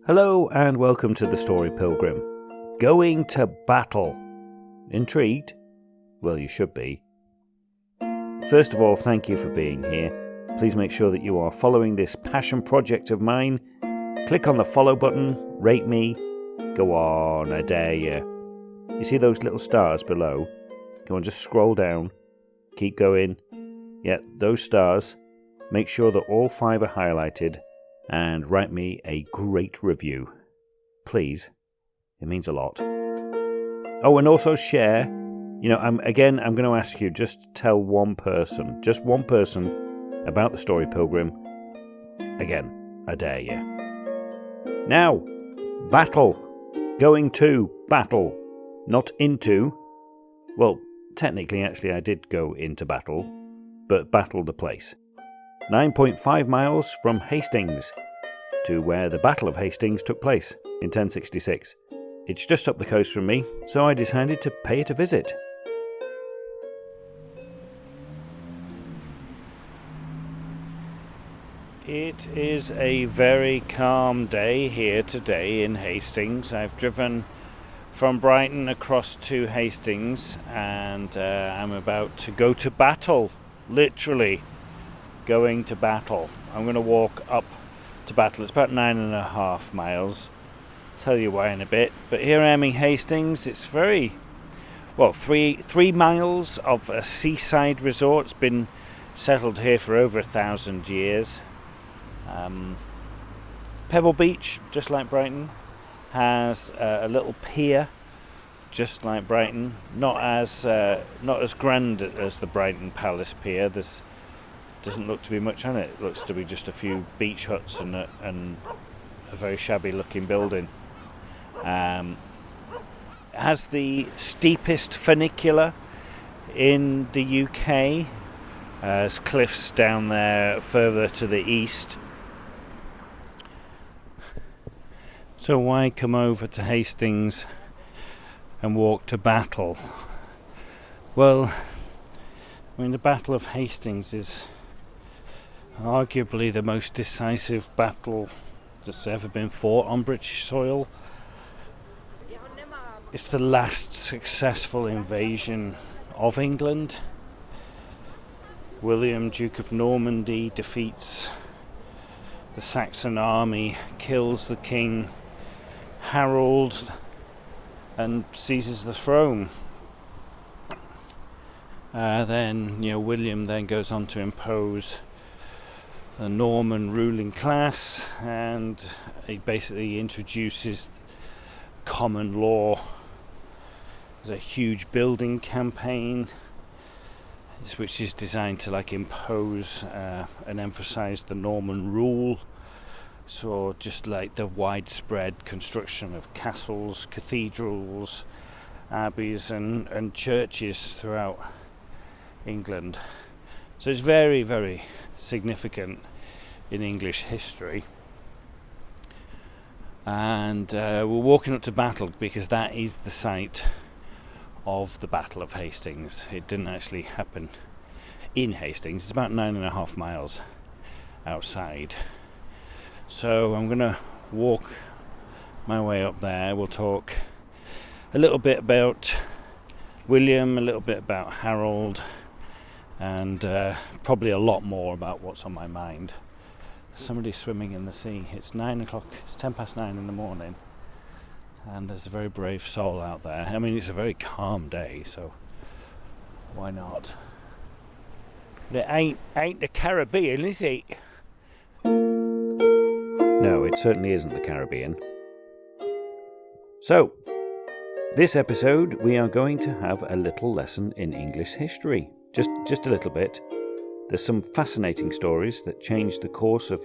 Hello and welcome to the story, Pilgrim. Going to battle. Intrigued? Well, you should be. First of all, thank you for being here. Please make sure that you are following this passion project of mine. Click on the follow button, rate me. Go on, I dare you. You see those little stars below? Go on, just scroll down. Keep going. Yeah, those stars. Make sure that all 5 are highlighted. And write me a great review. Please. It means a lot. Oh, and also share. I'm going to ask you, just tell one person about the story, Pilgrim. Again, I dare you. Now, battle. Going to battle. Not into. Well, technically, actually, I did go into battle, but battle the place. 9.5 miles from Hastings to where the Battle of Hastings took place in 1066. It's just up the coast from me, so I decided to pay it a visit. It is a very calm day here today in Hastings. I've driven from Brighton across to Hastings and I'm about to go to battle, literally. Going to battle. I'm going to walk up to battle. It's about 9.5 miles. Tell you why in a bit. But here I am in Hastings. It's very, 3 miles of a seaside resort. It's been settled here for over 1,000 years. Pebble Beach, just like Brighton, has a little pier, just like Brighton. Not as grand as the Brighton Palace Pier. Doesn't look to be much on it. It looks to be just a few beach huts and a very shabby looking building. It has the steepest funicular in the UK. There's cliffs down there further to the east. So why come over to Hastings and walk to battle? Well, the Battle of Hastings is arguably the most decisive battle that's ever been fought on British soil. It's the last successful invasion of England. William, Duke of Normandy, defeats the Saxon army, kills the king Harold, and seizes the throne. Then William then goes on to impose the Norman ruling class, and he basically introduces common law. There's a huge building campaign which is designed to impose and emphasize the Norman rule. So just like the widespread construction of castles, cathedrals, abbeys and churches throughout England. So it's very, very significant in English history. And we're walking up to battle because that is the site of the Battle of Hastings. It didn't actually happen in Hastings. It's about 9.5 miles outside. So I'm going to walk my way up there. We'll talk a little bit about William, a little bit about Harold, and probably a lot more about what's on my mind. Somebody's swimming in the sea. It's 9 o'clock. It's 10 past 9 in the morning, and there's a very brave soul out there. It's a very calm day, so why not? But it ain't the Caribbean, is it? No, it certainly isn't the Caribbean. So, this episode we are going to have a little lesson in English history. Just a little bit. There's some fascinating stories that changed the course of,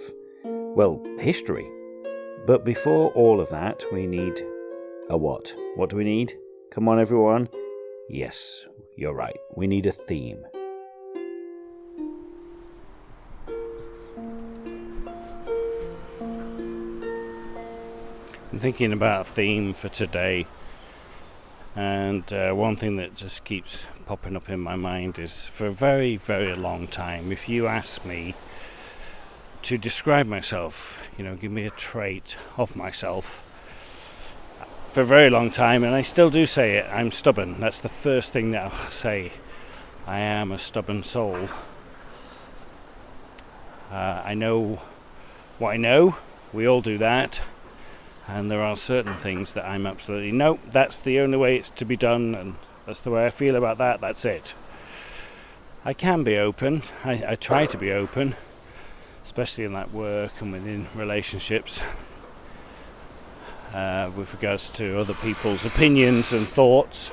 history. But before all of that, we need a what? What do we need? Come on, everyone. Yes, you're right. We need a theme. I'm thinking about a theme for today. And one thing that just keeps popping up in my mind is, for a very, very long time, if you ask me to describe myself, give me a trait of myself, for a very long time, and I still do say it, I'm stubborn. That's the first thing that I'll say. I am a stubborn soul. I know what I know. We all do that. And there are certain things that I'm absolutely, no, that's the only way it's to be done, and that's the way I feel about that, that's it. I can be open. I try to be open, especially in that work and within relationships. With regards to other people's opinions and thoughts.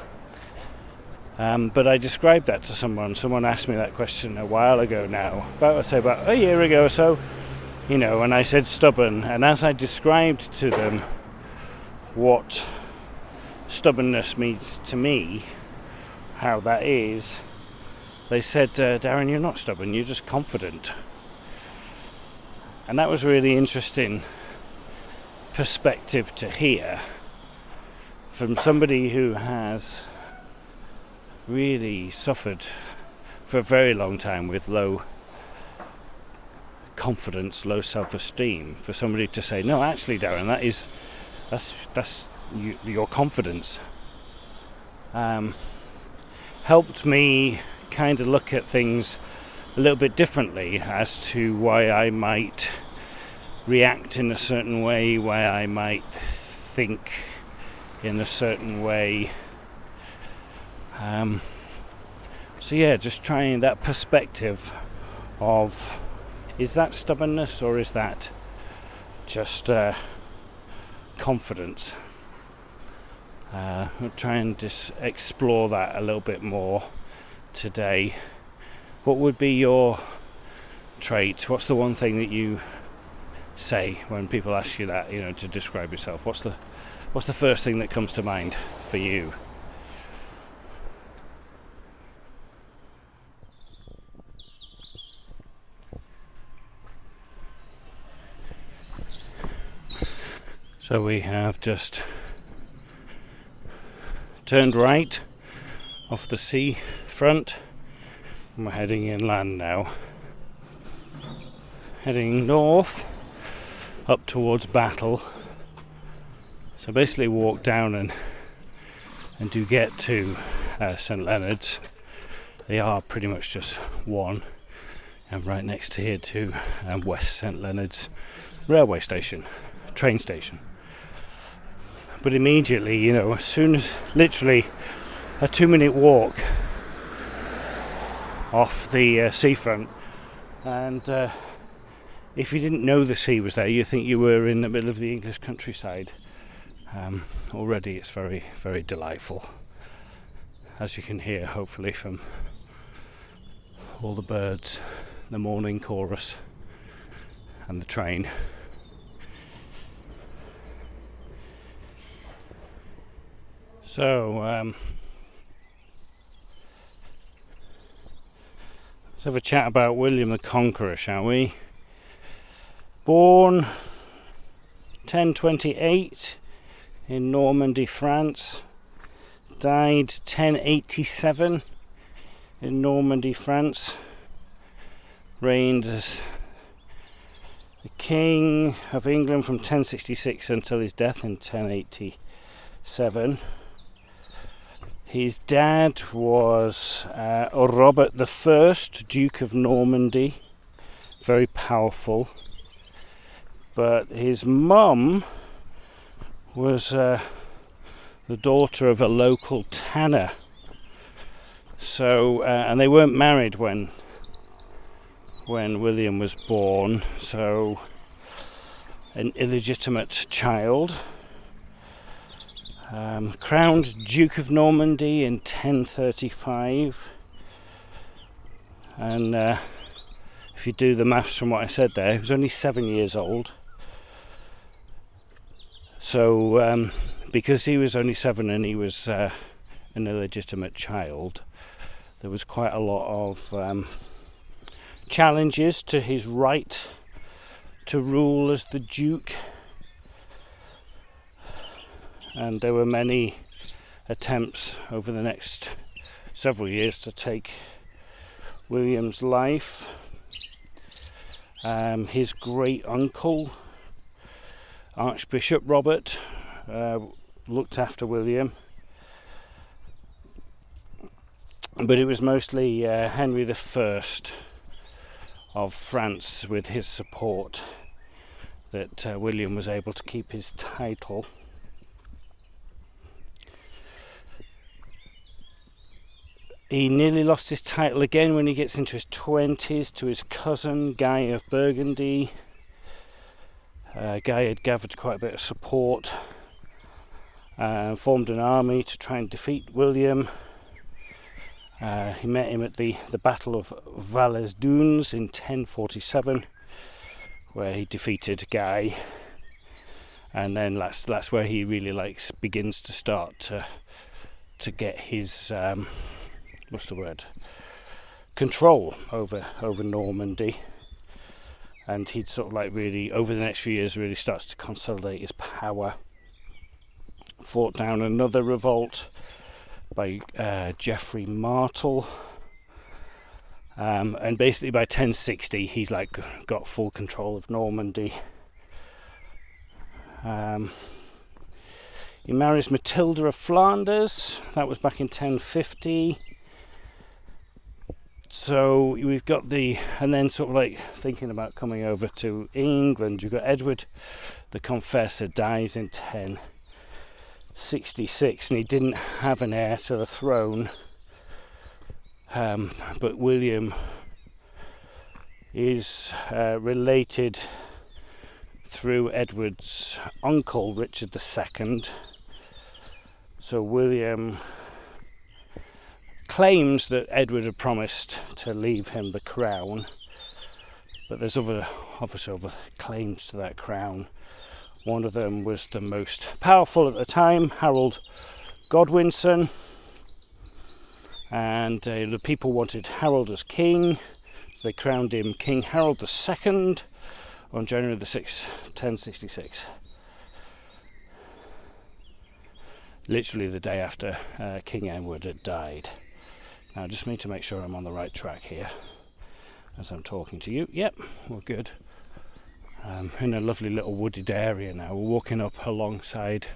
But I described that to someone. Someone asked me that question a while ago now, about a year ago or so, and I said stubborn. And as I described to them what stubbornness means to me, how that is, they said, Darren, you're not stubborn, you're just confident. And that was really interesting perspective to hear from somebody who has really suffered for a very long time with low confidence, low self-esteem. For somebody to say, no, actually, Darren, that's your confidence, helped me kind of look at things a little bit differently as to why I might react in a certain way, why I might think in a certain way. Just trying that perspective of, is that stubbornness or is that just confidence? I'll try and just explore that a little bit more today. What would be your trait? What's the one thing that you say when people ask you that, to describe yourself? What's the first thing that comes to mind for you? So we have just turned right off the sea front, and we're heading inland now. Heading north up towards Battle. So basically walk down and do get to St Leonard's. They are pretty much just one, and right next to here too, West St Leonard's railway station, train station. But immediately, as soon as, literally a 2-minute walk off the seafront, and if you didn't know the sea was there, you think you were in the middle of the English countryside. Already it's very, very delightful, as you can hear hopefully from all the birds, the morning chorus and the train. So let's have a chat about William the Conqueror, shall we? Born 1028 in Normandy, France. Died 1087 in Normandy, France. Reigned as the King of England from 1066 until his death in 1087. His dad was Robert I, Duke of Normandy, very powerful. But his mum was the daughter of a local tanner. So, and they weren't married when William was born, so an illegitimate child. Crowned Duke of Normandy in 1035, and if you do the maths from what I said there, he was only 7 years old. So because he was only 7 and he was an illegitimate child, there was quite a lot of challenges to his right to rule as the Duke. And there were many attempts over the next several years to take William's life. His great uncle, Archbishop Robert, looked after William, but it was mostly Henry I of France, with his support, that William was able to keep his title. He nearly lost his title again when he gets into his 20s to his cousin Guy of Burgundy. Guy had gathered quite a bit of support, formed an army to try and defeat William. He met him at the Battle of Hastings in 1047, where he defeated Guy, and then that's where he really begins to start to get his control over Normandy, and he'd sort of really, over the next few years, really starts to consolidate his power. Fought down another revolt by Geoffrey Martel, and basically by 1060 he's got full control of Normandy. He marries Matilda of Flanders. That was back in 1050. So we've got and then thinking about coming over to England, you've got Edward the Confessor dies in 1066, and he didn't have an heir to the throne, but William is related through Edward's uncle Richard II. So William claims that Edward had promised to leave him the crown, but there's other claims to that crown. One of them was the most powerful at the time, Harold Godwinson, and the people wanted Harold as king, so they crowned him King Harold II on January the 6th, 1066. Literally the day after King Edward had died. Now I just need to make sure I'm on the right track here as I'm talking to you. Yep, we're good. In a lovely little wooded area now. We're walking up alongside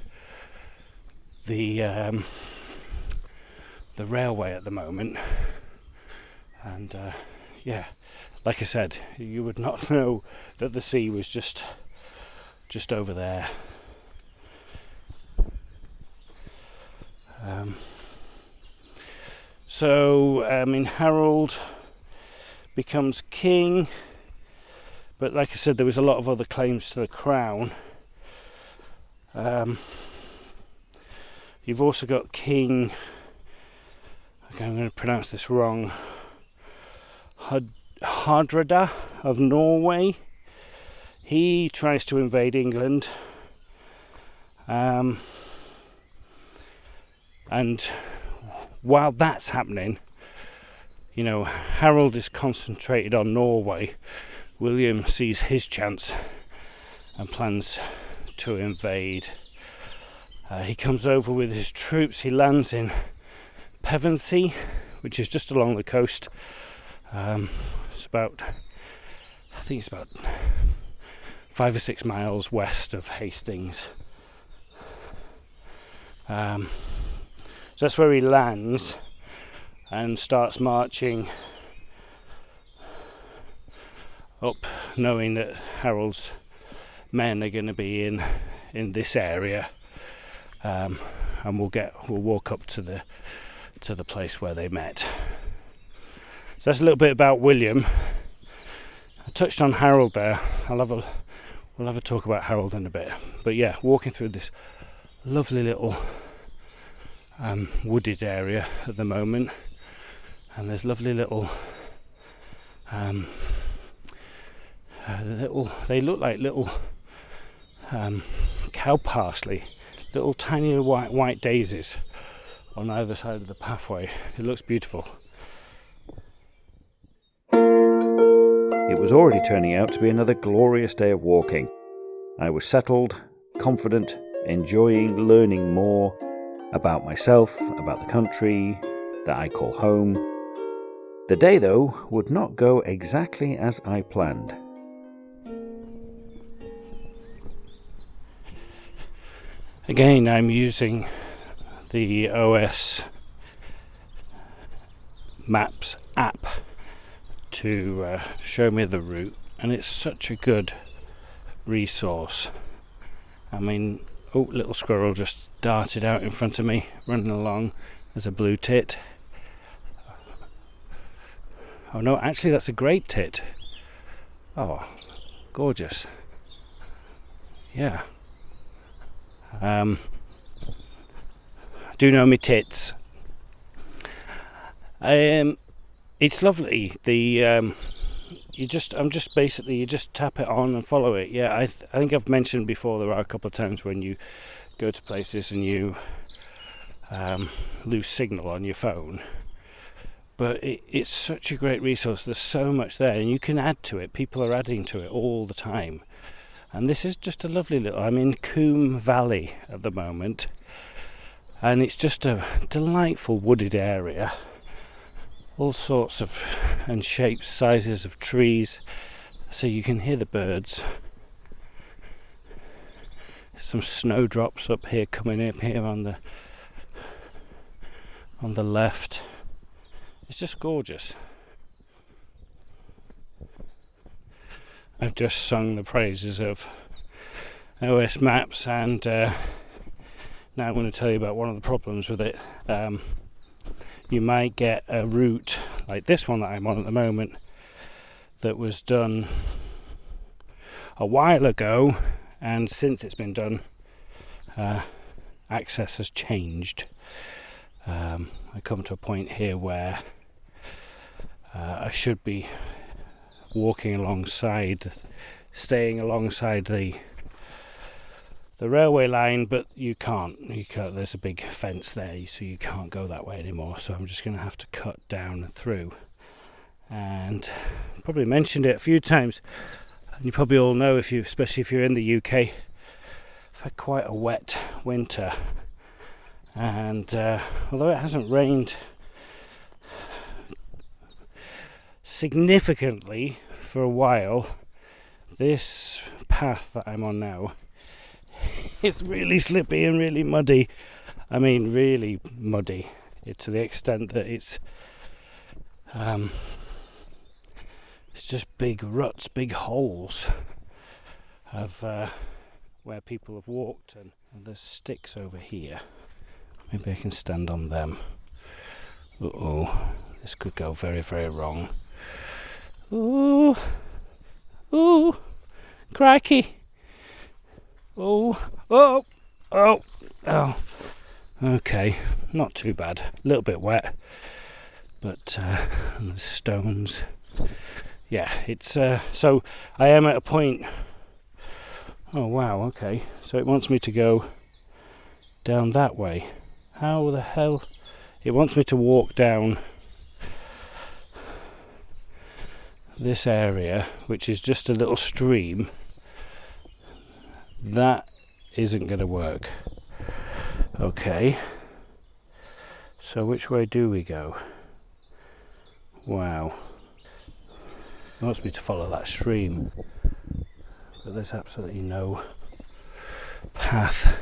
the railway at the moment, and like I said, you would not know that the sea was just over there. Harold becomes king, but like I said, there was a lot of other claims to the crown. You've also got King, okay, I'm going to pronounce this wrong, Hardrada of Norway. He tries to invade England, and while that's happening, Harold is concentrated on Norway. William sees his chance and plans to invade. He comes over with his troops. He lands in Pevensey, which is just along the coast. It's about 5 or 6 miles west of Hastings. So that's where he lands and starts marching up, knowing that Harold's men are going to be in this area, and we'll walk up to the place where they met. So that's a little bit about William. I touched on Harold there. We'll have a talk about Harold in a bit. But yeah, walking through this lovely little wooded area at the moment, and there's lovely little they look like little cow parsley, little tiny white daisies on either side of the pathway. It looks beautiful. It was already turning out to be another glorious day of walking. I was settled, confident, enjoying learning more about myself, about the country that I call home. The day, though, would not go exactly as I planned. Again, I'm using the OS Maps app to show me the route, and it's such a good resource. I mean, oh, little squirrel just darted out in front of me, running along. There's a blue tit. Oh no, actually that's a great tit. Oh, gorgeous. Yeah. Do know me tits. It's lovely. You just tap it on and follow it. Yeah, I think I've mentioned before, there are a couple of times when you go to places and you lose signal on your phone. But it's such a great resource. There's so much there, and you can add to it. People are adding to it all the time. And this is just a lovely little... I'm in Coombe Valley at the moment, and it's just a delightful wooded area. All sorts of and shapes, sizes of trees, so you can hear the birds. Some snowdrops up here, coming up here on the left. It's just gorgeous. I've just sung the praises of OS Maps, and now I'm going to tell you about one of the problems with it. You might get a route like this one that I'm on at the moment that was done a while ago, and since it's been done, access has changed. I come to a point here where I should be walking alongside, staying alongside the railway line, but you can't. There's a big fence there, so you can't go that way anymore. So I'm just going to have to cut down and through. And I probably mentioned it a few times, and you probably all know, especially if you're in the UK, I've had quite a wet winter. And although it hasn't rained significantly for a while, this path that I'm on now is really slippy and really muddy. I mean, really muddy. To the extent that it's just big ruts, big holes of where people have walked, and there's sticks over here. Maybe I can stand on them. This could go very, very wrong. Ooh, crikey. Oh. Okay, not too bad. A little bit wet, but and there's stones. Yeah, it's so I am at a point. Oh wow, okay. So it wants me to go down that way. How the hell? It wants me to walk down this area, which is just a little stream. That isn't going to work. Okay. So which way do we go? Wow. It wants me to follow that stream, but there's absolutely no path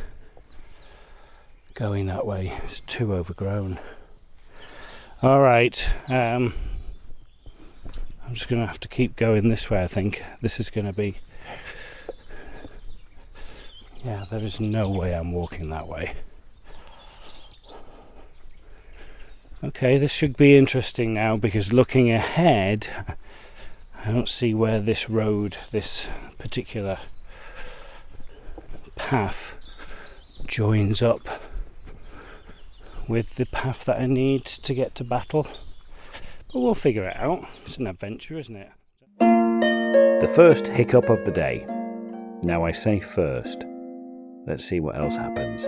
going that way. It's too overgrown. Alright, I'm just going to have to keep going this way, I think. This is going to be... Yeah, there is no way I'm walking that way. Okay, this should be interesting now, because looking ahead, I don't see where this road, this particular path, joins up with the path that I need to get to Battle. But we'll figure it out. It's an adventure, isn't it? The first hiccup of the day. Now I say first. Let's see what else happens.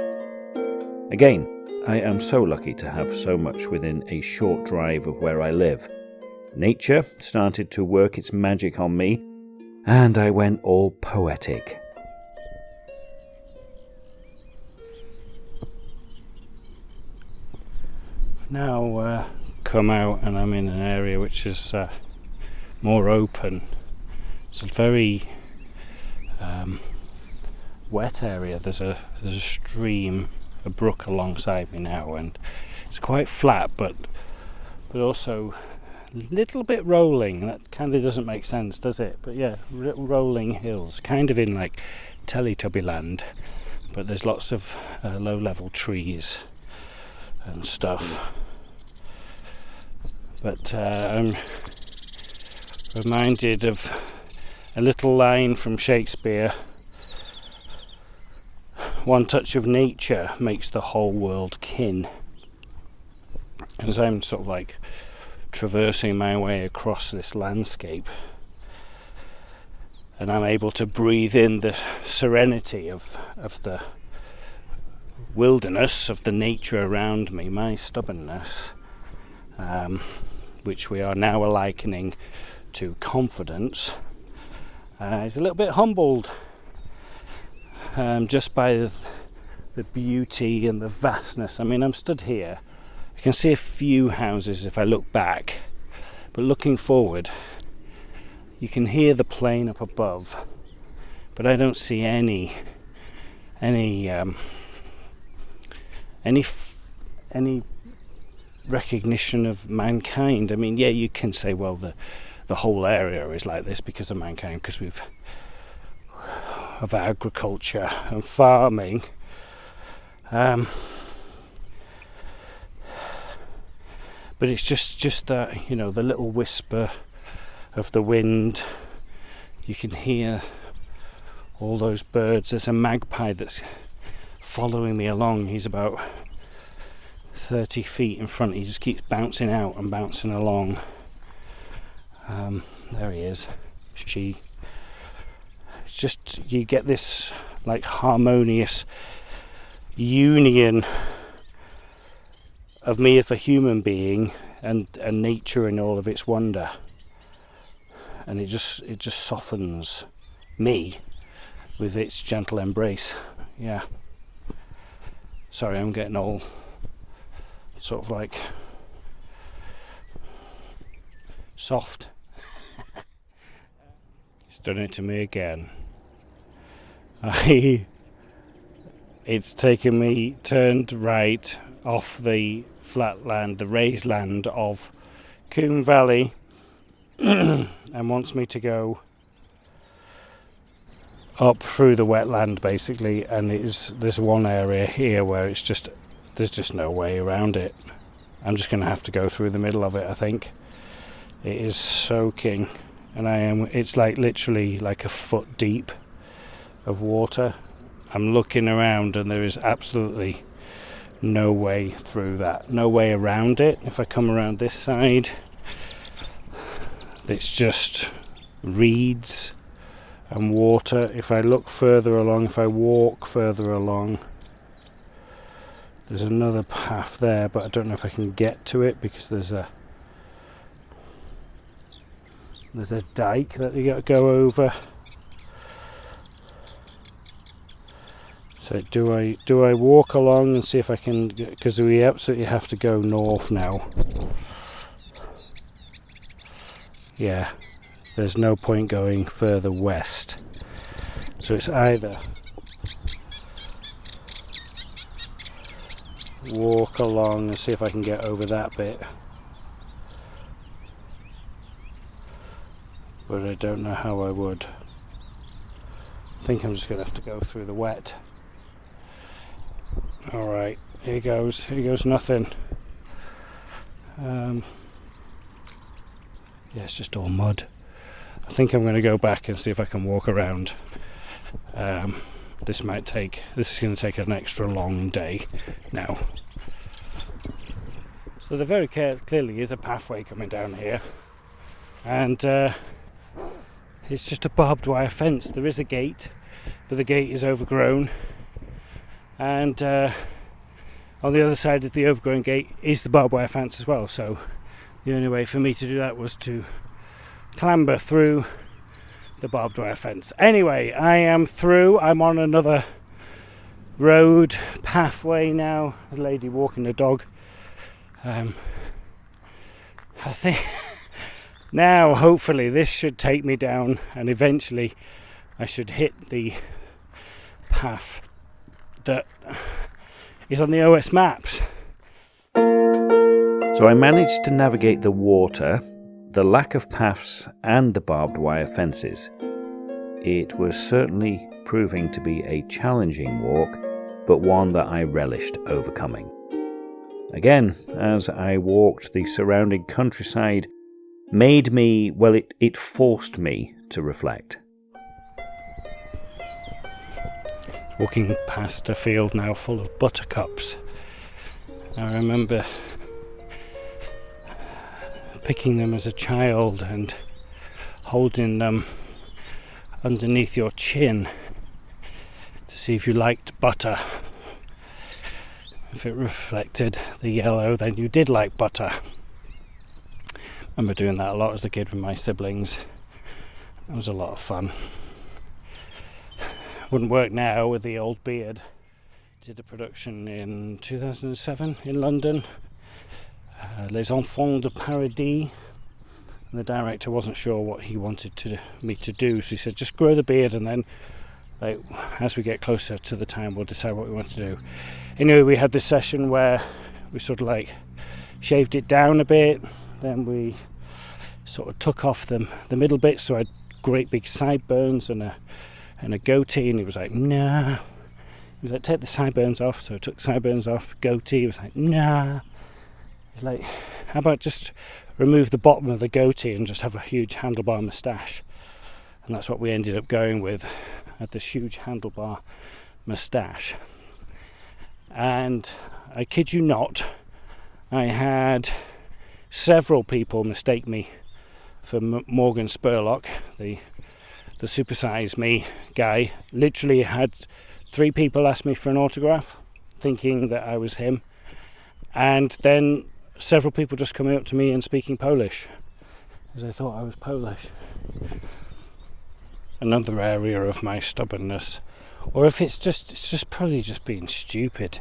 Again, I am so lucky to have so much within a short drive of where I live. Nature started to work its magic on me, and I went all poetic. Now come out, and I'm in an area which is more open. It's a very wet area. There's a stream, a brook alongside me now, and it's quite flat, but also a little bit rolling. That kind of doesn't make sense, does it? But yeah, rolling hills, kind of in like Teletubby land, but there's lots of low-level trees and stuff. But I'm reminded of a little line from Shakespeare: "One touch of nature makes the whole world kin." As I'm sort of like traversing my way across this landscape, and I'm able to breathe in the serenity of the wilderness, of the nature around me, my stubbornness, which we are now likening to confidence, is a little bit humbled just by the beauty and the vastness. I mean, I'm stood here, I can see a few houses if I look back, but looking forward you can hear the plain up above, but I don't see any recognition of mankind. I mean, yeah, you can say, well, the whole area is like this because of mankind, because of agriculture and farming. But it's just that, you know, the little whisper of the wind. You can hear all those birds. There's a magpie that's following me along. He's about 30 feet in front. He just keeps bouncing out and bouncing along. There he is. It's just, you get this like harmonious union of me as a human being and nature in all of its wonder, and it just softens me with its gentle embrace. Yeah. Sorry, I'm getting all sort of like soft. It's done it to me again. It's taken me, turned right off the flat land, the raised land of Coombe Valley, and wants me to go up through the wetland basically, and there's one area here where there's just no way around it. I'm just going to have to go through the middle of it, I think. It is soaking, and it's like literally like a foot deep of water. I'm looking around and there is absolutely no way through that, no way around it. If I come around this side, it's just reeds and water. If I look further along, if I walk further along, there's another path there, but I don't know if I can get to it because there's a dike that you got to go over. So do I walk along and see if I can, because we absolutely have to go north now. Yeah, there's no point going further west. So it's either walk along and see if I can get over that bit, but I don't know how I would. I think I'm just going to have to go through the wet. Alright, here goes nothing. Yeah, it's just all mud. I think I'm going to go back and see if I can walk around. This is going to take an extra long day now. So there very clearly is a pathway coming down here, and it's just a barbed wire fence. There is a gate, but the gate is overgrown, and on the other side of the overgrown gate is the barbed wire fence as well. So the only way for me to do that was to clamber through the barbed wire fence. Anyway, I am through. I'm on another road pathway now. A lady walking a dog. I think now hopefully this should take me down, and eventually I should hit the path that is on the OS maps. So I managed to navigate the water, the lack of paths and the barbed wire fences. It was certainly proving to be a challenging walk, but one that I relished overcoming. Again, as I walked, the surrounding countryside made me, well, it forced me to reflect. Walking past a field now full of buttercups. I remember picking them as a child and holding them underneath your chin to see if you liked butter. If it reflected the yellow, then you did like butter. I remember doing that a lot as a kid with my siblings. It was a lot of fun. Wouldn't work now with the old beard. Did a production in 2007 in London, Les Enfants de Paradis, and the director wasn't sure what he wanted me to do, so he said just grow the beard and then as we get closer to the time we'll decide what we want to do. Anyway, we had this session where we sort of shaved it down a bit, then we sort of took off the middle bit, so I had great big sideburns and a goatee, and he was like, nah. He was like, take the sideburns off, so I took the sideburns off, goatee, he was like, nah. He's like, how about just remove the bottom of the goatee and just have a huge handlebar moustache? And that's what we ended up going with. I had this huge handlebar moustache. And I kid you not, I had several people mistake me for Morgan Spurlock, the supersize me guy. Literally had 3 people ask me for an autograph, thinking that I was him. And then several people just coming up to me and speaking Polish, because they thought I was Polish. Another area of my stubbornness, or if it's just probably just being stupid,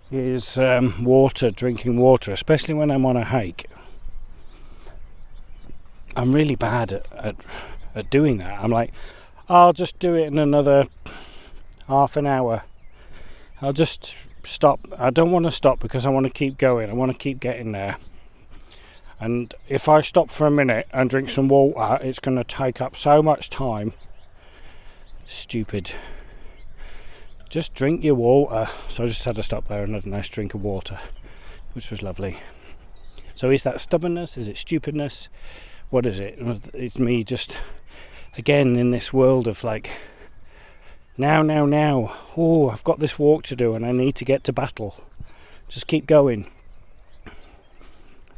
is drinking water, especially when I'm on a hike. I'm really bad at doing that. I'm like, I'll just do it in another half an hour. I'll just stop. I don't want to stop because I want to keep going. I want to keep getting there. And if I stop for a minute and drink some water, it's going to take up so much time. Stupid. Just drink your water. So I just had to stop there and had a nice drink of water, which was lovely. So is that stubbornness? Is it stupidness? What is it? It's me just, again, in this world of now. Oh, I've got this walk to do and I need to get to battle. Just keep going.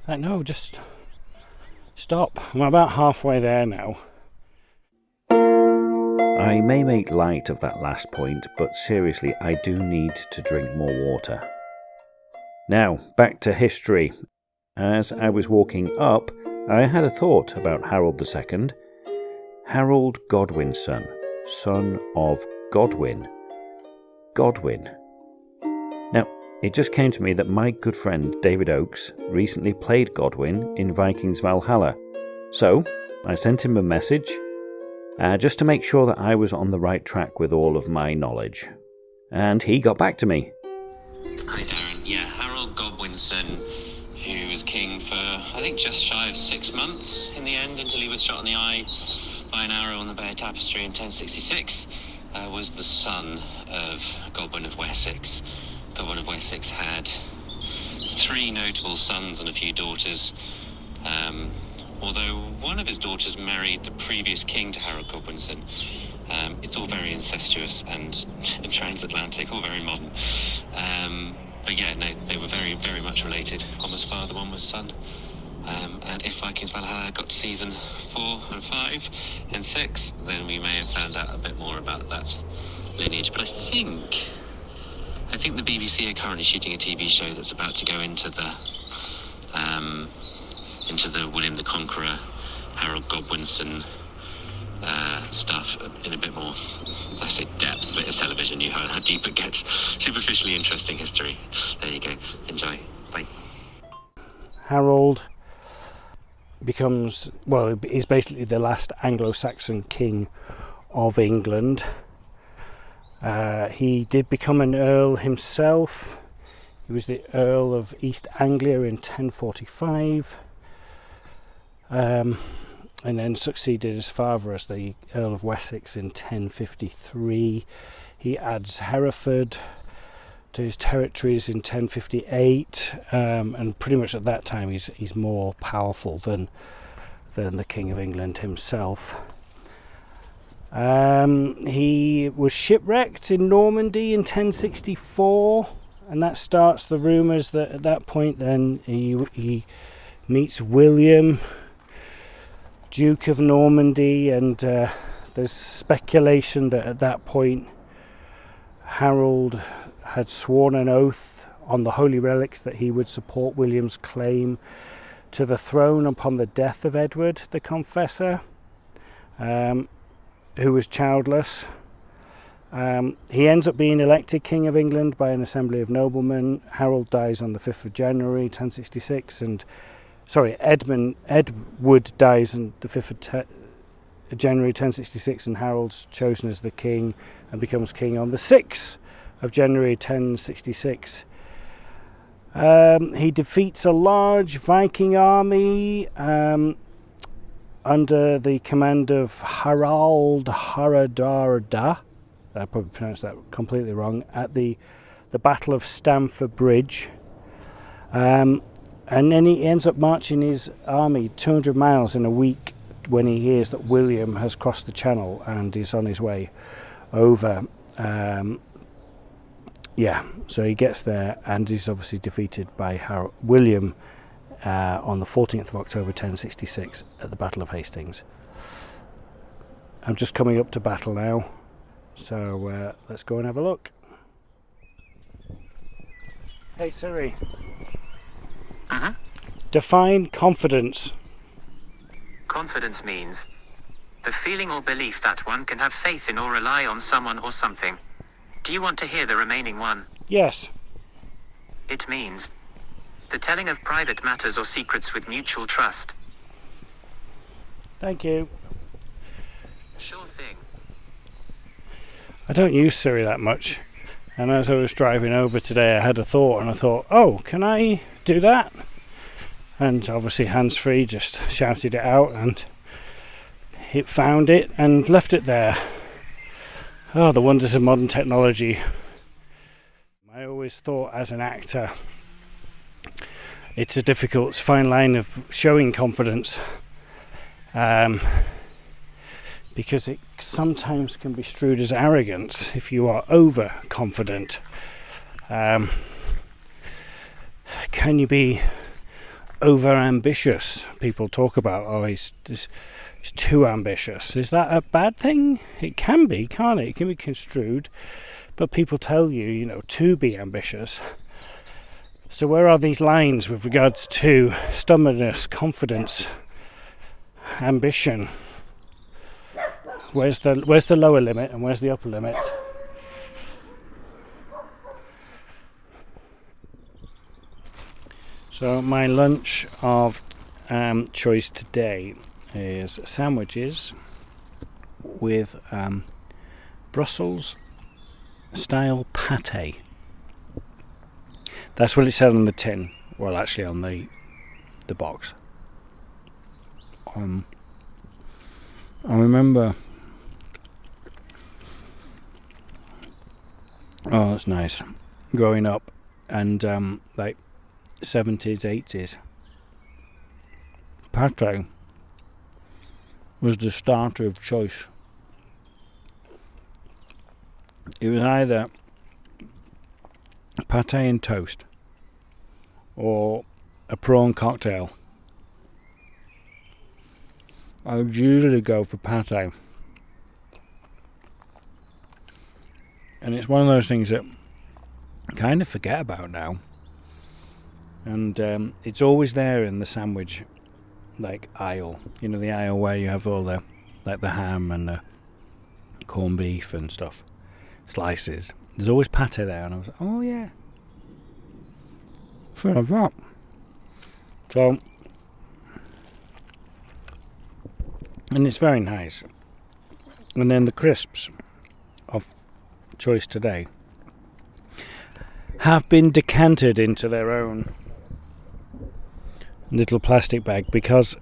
No, just stop. I'm about halfway there now. I may make light of that last point, but seriously, I do need to drink more water. Now, back to history. As I was walking up, I had a thought about Harold II. Harold Godwin's son of Godwin. Godwin. Now, it just came to me that my good friend David Oakes recently played Godwin in Vikings Valhalla. So, I sent him a message just to make sure that I was on the right track with all of my knowledge. And he got back to me. Hi Darren, yeah, Harold Godwin's son, who was king for, I think, just shy of 6 months in the end, until he was shot in the eye by an arrow on the Bay Tapestry in 1066, was the son of Godwin of Wessex. Godwin of Wessex had 3 notable sons and a few daughters, although one of his daughters married the previous king to Harold Godwin's son. It's all very incestuous and transatlantic, all very modern. But yeah, no, they were very, very much related. One was father, one was son. And if Vikings Valhalla got to season 4 and 5 and 6, then we may have found out a bit more about that lineage. But I think the BBC are currently shooting a TV show that's about to go into the William the Conqueror, Harold Godwinson stuff in a bit more, I say depth, but it's television, you know how deep it gets. Superficially interesting history. There you go. Enjoy. Bye. Harold becomes, well, he's basically the last Anglo-Saxon king of England. He did become an earl himself. He was the Earl of East Anglia in 1045, and then succeeded his father as the Earl of Wessex in 1053. He adds Hereford to his territories in 1058, and pretty much at that time he's more powerful than the King of England himself. He was shipwrecked in Normandy in 1064, and that starts the rumours that at that point then he meets William, Duke of Normandy, and there's speculation that at that point Harold had sworn an oath on the holy relics that he would support William's claim to the throne upon the death of Edward the Confessor, who was childless. He ends up being elected King of England by an assembly of noblemen. Harold dies on the 5th of January 1066, and Edward dies on the 5th of January 1066, and Harold's chosen as the king and becomes king on the 6th of January 1066. He defeats a large Viking army under the command of Harald Hardrada. I probably pronounced that completely wrong. At the Battle of Stamford Bridge. And then he ends up marching his army 200 miles in a week when he hears that William has crossed the Channel and is on his way over. So he gets there and is obviously defeated by William on the 14th of October 1066 at the Battle of Hastings. I'm just coming up to battle now, so let's go and have a look. Hey Siri. Define confidence. Confidence means the feeling or belief that one can have faith in or rely on someone or something. Do you want to hear the remaining one? Yes. It means the telling of private matters or secrets with mutual trust. Thank you. Sure thing. I don't use Siri that much, and as I was driving over today I had a thought, and I thought, oh, can I do that? And obviously hands-free just shouted it out, and it found it and left it there. Oh, the wonders of modern technology. I always thought as an actor it's a difficult fine line of showing confidence, because it sometimes can be strewed as arrogance if you are overconfident. Can you be over ambitious? People talk about, oh, he's too ambitious. Is that a bad thing? It can be, can't it? It can be construed, but people tell you, to be ambitious. So where are these lines with regards to stubbornness, confidence, ambition? Where's the lower limit and where's the upper limit? So my lunch of choice today is sandwiches with Brussels style pate. That's what it said on the tin. Well, actually on the box. I remember. Oh, that's nice. Growing up, and 70s, 80s, pate was the starter of choice. It was either pate and toast or a prawn cocktail. I would usually go for pate, and it's one of those things that I kind of forget about now, and it's always there in the sandwich aisle, the aisle where you have all the the ham and the corned beef and stuff, slices. There's always pate there, and I was like, oh yeah, should have that. So, and it's very nice. And then the crisps of choice today, have been decanted into their own little plastic bag because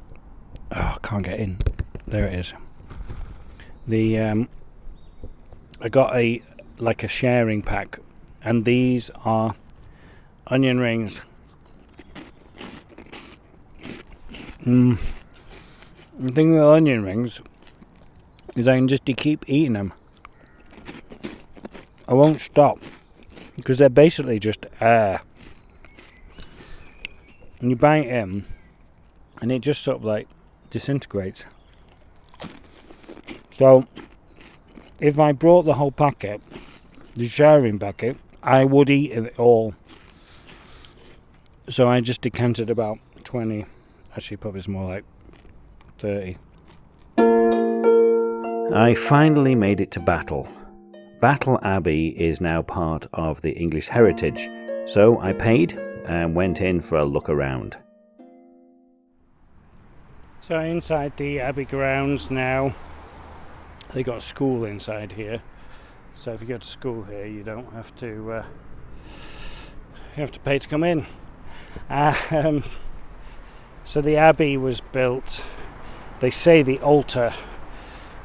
I can't get in. There it is. I got a sharing pack, and these are onion rings. The thing with onion rings is I can just keep eating them. I won't stop because they're basically just air. And you bite in and it just sort of like disintegrates. So if I brought the whole packet, the sharing packet, I would eat it all. So I just decanted about 20. Actually, probably it's more like 30. I finally made it to Battle. Battle Abbey is now part of the English heritage, so I paid and went in for a look around. So inside the Abbey grounds now, they got a school inside here. So if you go to school here, you don't have to. You have to pay to come in. So the Abbey was built. They say the altar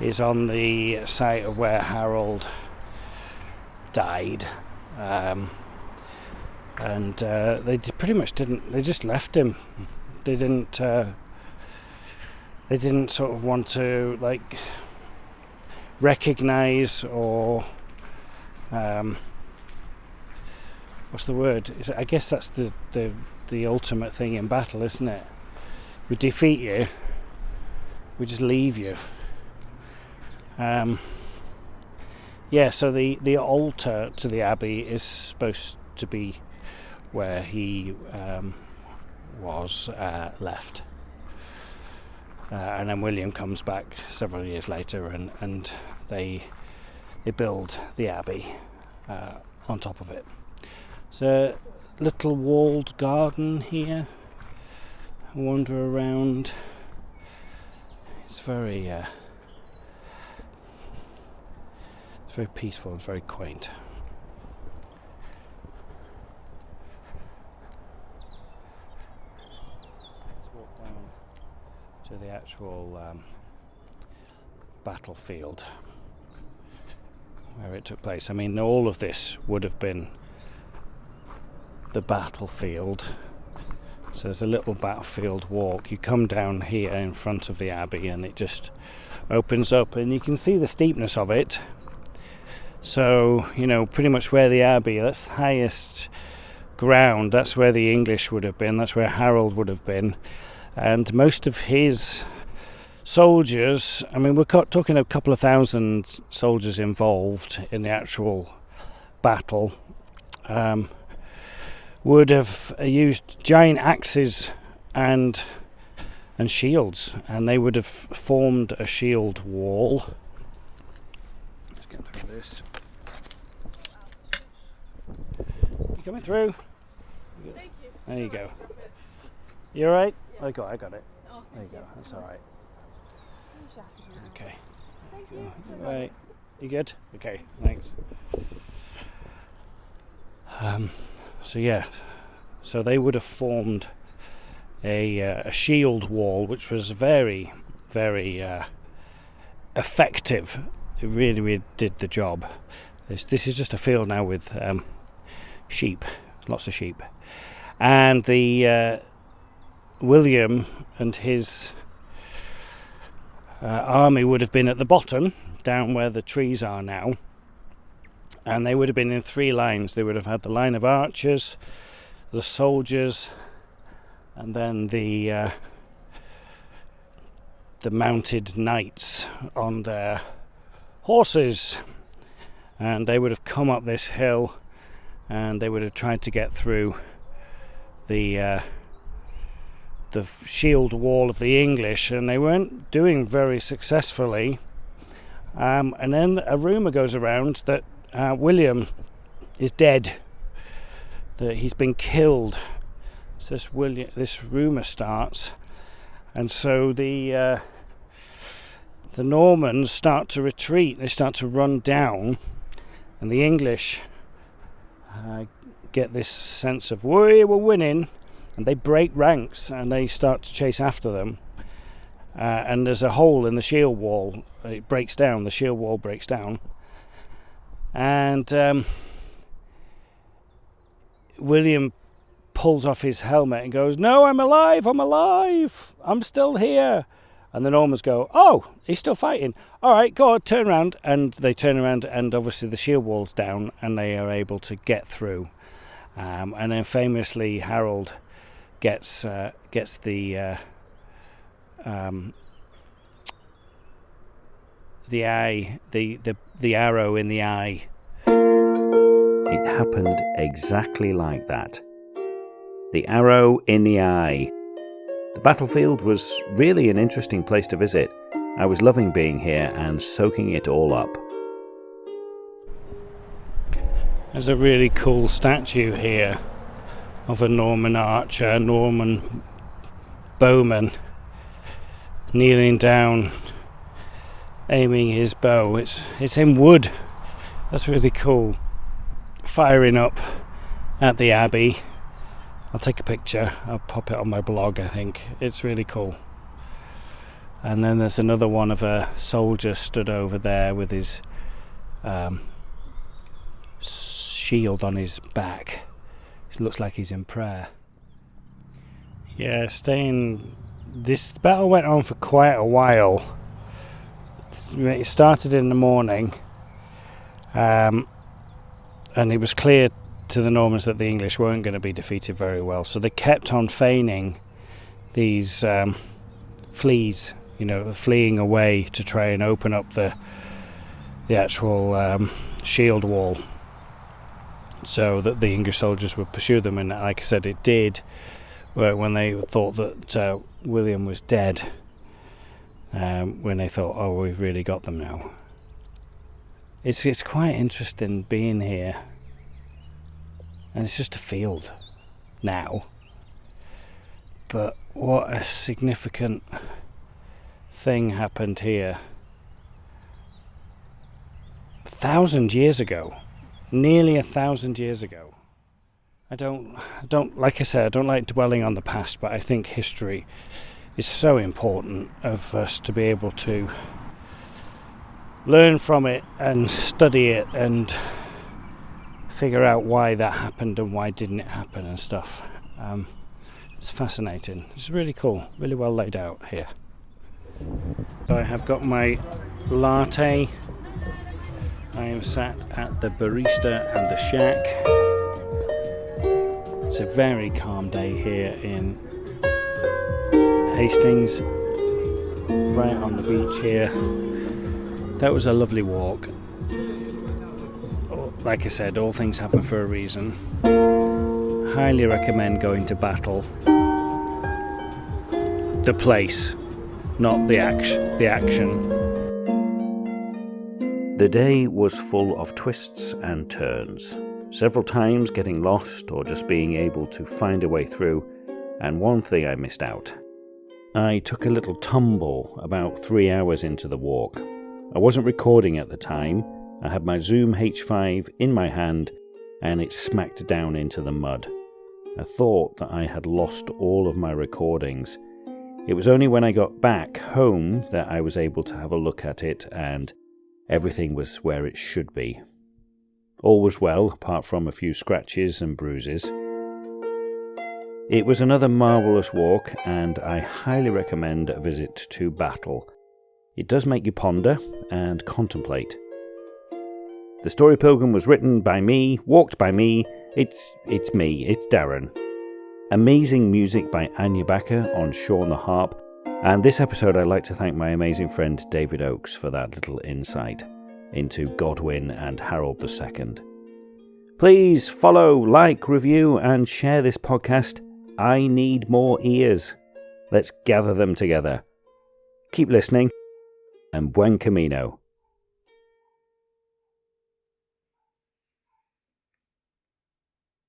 is on the site of where Harold died, and they pretty much didn't. They just left him. They didn't. They didn't sort of want to like recognise or what's the word? I guess that's the ultimate thing in battle, isn't it? We defeat you, we just leave you. So the altar to the Abbey is supposed to be where he was left. And then William comes back several years later and they build the Abbey on top of it. There's a little walled garden here. Wander around. It's very peaceful and very quaint. Let's walk down to the actual battlefield where it took place. I mean, all of this would have been the battlefield. So there's a little battlefield walk. You come down here in front of the Abbey and it just opens up and you can see the steepness of it. So, pretty much where the Abbey, that's the highest ground, that's where the English would have been, that's where Harold would have been. And most of his soldiers, I mean, we're talking a couple of thousand soldiers involved in the actual battle, would have used giant axes and shields, and they would have formed a shield wall. Let's get through this. You coming through? Thank you. There you go. You alright? Yeah. I got it. Oh, There you go. That's alright. Okay. Thank you. Right. You good? Okay, thanks. So they would have formed a shield wall, which was very, very effective. It really, really did the job. This is just a field now with sheep, lots of sheep, and the William and his army would have been at the bottom, down where the trees are now. And they would have been in three lines. They would have had the line of archers, the soldiers, and then the mounted knights on their horses. And they would have come up this hill, and they would have tried to get through the shield wall of the English, and they weren't doing very successfully. And then a rumour goes around that William is dead, that he's been killed. So this rumour starts, and so the Normans start to retreat. They start to run down, And the English get this sense of, we're winning, and they break ranks and they start to chase after them. And there's a hole in the shield wall. It breaks down, the shield wall breaks down. And William pulls off his helmet and goes, no, I'm alive, I'm still here. And the Normans go, oh, he's still fighting. All right, go on, turn around. And they turn around, and obviously the shield wall's down, and they are able to get through. And then famously, Harold gets the eye, the arrow in the eye. It happened exactly like that. The arrow in the eye. The battlefield was really an interesting place to visit. I was loving being here and soaking it all up. There's a really cool statue here of a Norman archer, Norman bowman, kneeling down, aiming his bow. It's in wood. That's really cool. Firing up at the Abbey. I'll take a picture. I'll pop it on my blog, I think. It's really cool. And then there's another one of a soldier stood over there with his shield on his back. It looks like he's in prayer. Yeah, this battle went on for quite a while. It started in the morning, and it was clear to the Normans that the English weren't going to be defeated very well, so they kept on feigning these flees, fleeing away to try and open up the actual shield wall, so that the English soldiers would pursue them. And like I said, it did. When they thought that William was dead, when they thought, oh, we've really got them now. It's quite interesting being here. And it's just a field now. But what a significant thing happened here 1,000 years ago. Nearly 1,000 years ago. I don't, like I said, I don't like dwelling on the past, but I think history is so important of us to be able to learn from it and study it and figure out why that happened and why didn't it happen and stuff. It's fascinating. It's really cool, really well laid out here. So I have got my latte. I am sat at the barista and the shack. It's a very calm day here in Hastings, right on the beach here. That was a lovely walk. Like I said, all things happen for a reason. Highly recommend going to Battle. The place, not the action. The day was full of twists and turns. Several times getting lost or just being able to find a way through. And one thing I missed out. I took a little tumble about 3 hours into the walk. I wasn't recording at the time. I had my Zoom H5 in my hand and it smacked down into the mud. I thought that I had lost all of my recordings. It was only when I got back home that I was able to have a look at it and everything was where it should be. All was well, apart from a few scratches and bruises. It was another marvellous walk and I highly recommend a visit to Battle. It does make you ponder and contemplate. The Story Pilgrim was written by me, walked by me. It's me, it's Darren. Amazing music by Anya Backer on Sean the Harp. And this episode I'd like to thank my amazing friend David Oakes for that little insight into Godwin and Harold II. Please follow, like, review and share this podcast. I need more ears. Let's gather them together. Keep listening and buen camino.